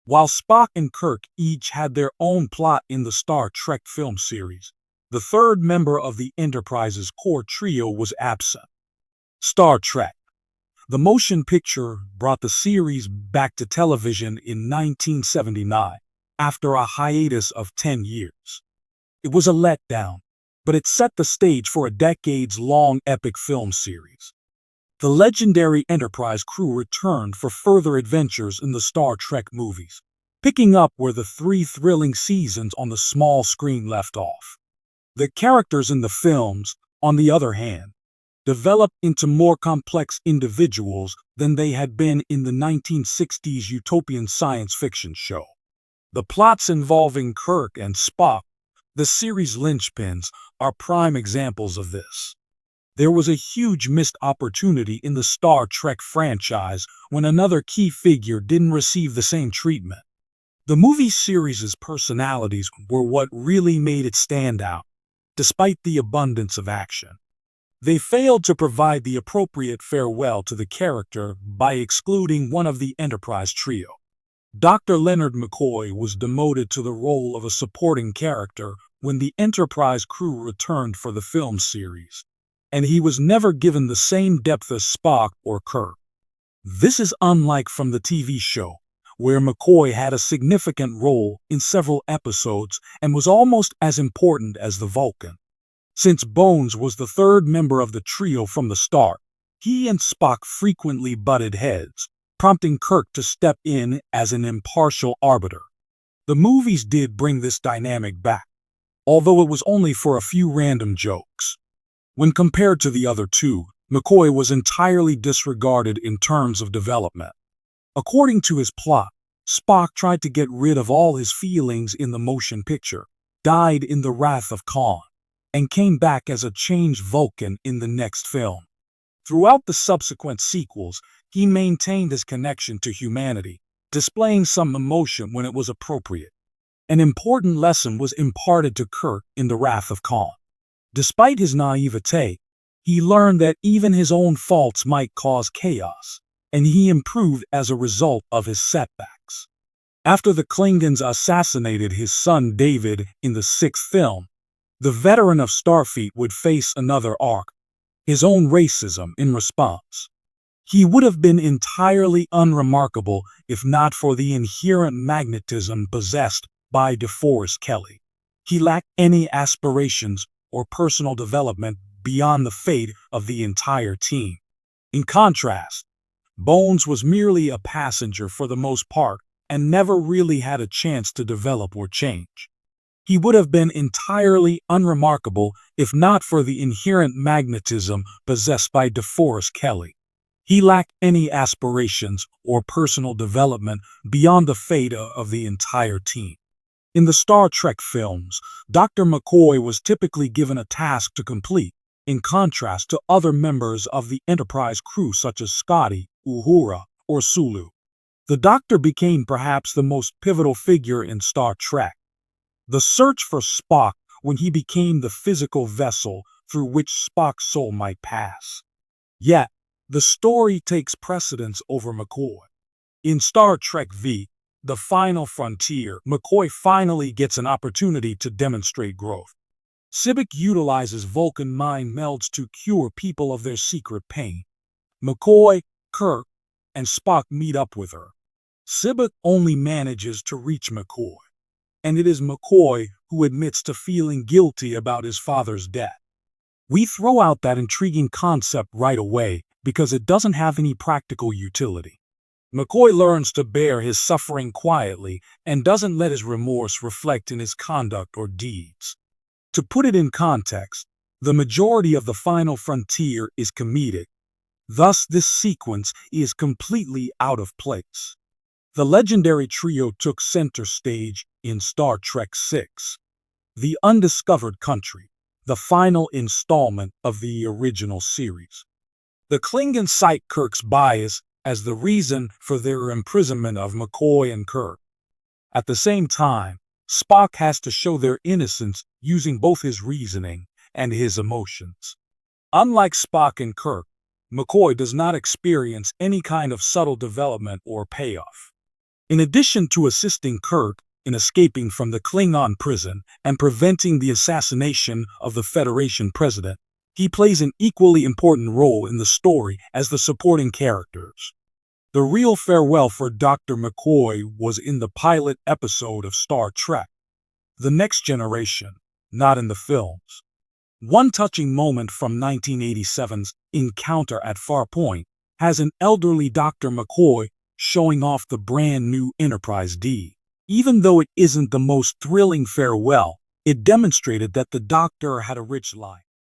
While Spock and Kirk each had their own plot in the Star Trek film series, the third member of the Enterprise's core trio was absent. Star Trek. The motion picture brought the series back to television in 1979, after a hiatus of 10 years. It was a letdown, but it set the stage for a decades-long epic film series. The legendary Enterprise crew returned for further adventures in the Star Trek movies, picking up where the three thrilling seasons on the small screen left off. The characters in the films, on the other hand, developed into more complex individuals than they had been in the 1960s utopian science fiction show. The plots involving Kirk and Spock, the series' linchpins, are prime examples of this. There was a huge missed opportunity in the Star Trek franchise when another key figure didn't receive the same treatment. The movie series' personalities were what really made it stand out, despite the abundance of action. They failed to provide the appropriate farewell to the character by excluding one of the Enterprise trio. Dr. Leonard McCoy was demoted to the role of a supporting character when the Enterprise crew returned for the film series, and he was never given the same depth as Spock or Kirk. This is unlike from the TV show, where McCoy had a significant role in several episodes and was almost as important as the Vulcan. Since Bones was the third member of the trio from the start, he and Spock frequently butted heads, prompting Kirk to step in as an impartial arbiter. The movies did bring this dynamic back, although it was only for a few random jokes. When compared to the other two, McCoy was entirely disregarded in terms of development. According to his plot, Spock tried to get rid of all his feelings in the motion picture, died in the Wrath of Khan, and came back as a changed Vulcan in the next film. Throughout the subsequent sequels, he maintained his connection to humanity, displaying some emotion when it was appropriate. An important lesson was imparted to Kirk in the Wrath of Khan. Despite his naivete, he learned that even his own faults might cause chaos, and he improved as a result of his setbacks. After the Klingons assassinated his son David in the sixth film, the veteran of Starfleet would face another arc, his own racism in response. He would have been entirely unremarkable if not for the inherent magnetism possessed by DeForest Kelley. He lacked any aspirations or personal development beyond the fate of the entire team. In contrast, Bones was merely a passenger for the most part and never really had a chance to develop or change. He would have been entirely unremarkable if not for the inherent magnetism possessed by DeForest Kelley. He lacked any aspirations or personal development beyond the fate of the entire team. In the Star Trek films, Dr. McCoy was typically given a task to complete, in contrast to other members of the Enterprise crew such as Scotty, Uhura, or Sulu. The Doctor became perhaps the most pivotal figure in Star Trek. The search for Spock when he became the physical vessel through which Spock's soul might pass. Yet, the story takes precedence over McCoy. In Star Trek V, The Final Frontier, McCoy finally gets an opportunity to demonstrate growth. Sibik utilizes Vulcan mind melds to cure people of their secret pain. McCoy, Kirk, and Spock meet up with her. Sibik only manages to reach McCoy, and it is McCoy who admits to feeling guilty about his father's death. We throw out that intriguing concept right away because it doesn't have any practical utility. McCoy learns to bear his suffering quietly and doesn't let his remorse reflect in his conduct or deeds. To put it in context, the majority of The Final Frontier is comedic. Thus, this sequence is completely out of place. The legendary trio took center stage in Star Trek VI, The Undiscovered Country, the final installment of the original series. The Klingons cite Kirk's bias as the reason for their imprisonment of McCoy and Kirk. At the same time, Spock has to show their innocence using both his reasoning and his emotions. Unlike Spock and Kirk, McCoy does not experience any kind of subtle development or payoff. In addition to assisting Kirk in escaping from the Klingon prison and preventing the assassination of the Federation president, he plays an equally important role in the story as the supporting characters. The real farewell for Dr. McCoy was in the pilot episode of Star Trek: The Next Generation, not in the films. One touching moment from 1987's Encounter at Farpoint has an elderly Dr. McCoy showing off the brand new Enterprise D. Even though it isn't the most thrilling farewell, it demonstrated that the Doctor had a rich life.